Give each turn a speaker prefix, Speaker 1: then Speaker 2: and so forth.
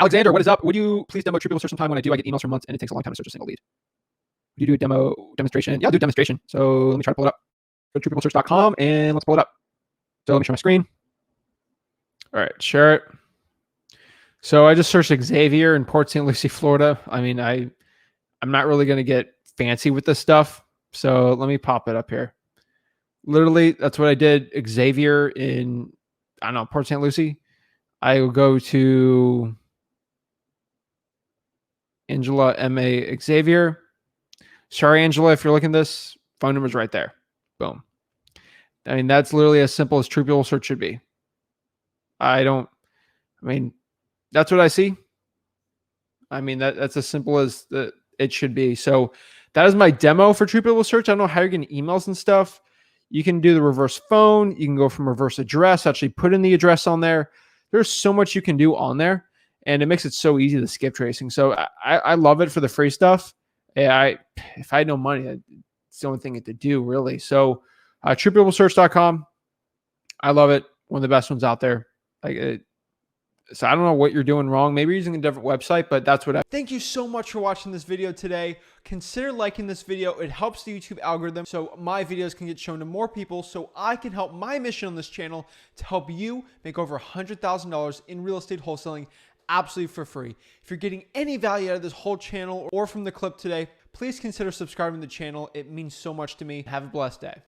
Speaker 1: Alexander, what is up? Would you please demo TruePeopleSearch sometime? When I do, I get emails from months and it takes a long time to search a single lead. Would you do a demonstration? Yeah, I'll do a demonstration. So let me try to pull it up. Go to TruePeopleSearch.com and let's pull it up. So let me share my screen. All right, share it. So I just searched Xavier in Port St. Lucie, Florida. I mean, I'm not really going to get fancy with this stuff. So let me pop it up here. Literally, that's what I did. Xavier in, I don't know, Port St. Lucie. I will go to Angela M.A. Xavier. Sorry, Angela, if you're looking at this, phone number's right there. Boom. I mean, that's literally as simple as TruePeopleSearch should be. That's what I see. I mean, that's as simple as it should be. So that is my demo for TruePeopleSearch. I don't know how you're getting emails and stuff. You can do the reverse phone. You can go from reverse address, actually put in the address on there. There's so much you can do on there, and it makes it so easy to skip tracing. So I love it for the free stuff. If I had no money, it's the only thing to do, really. So TruePeopleSearch.com. I love it. One of the best ones out there. So I don't know what you're doing wrong. Maybe you're using a different website, but that's what
Speaker 2: Thank you so much for watching this video today. Consider liking this video. It helps the YouTube algorithm so my videos can get shown to more people, so I can help my mission on this channel to help you make over $100,000 in real estate wholesaling absolutely for free. If you're getting any value out of this whole channel or from the clip today, please consider subscribing to the channel. It means so much to me. Have a blessed day.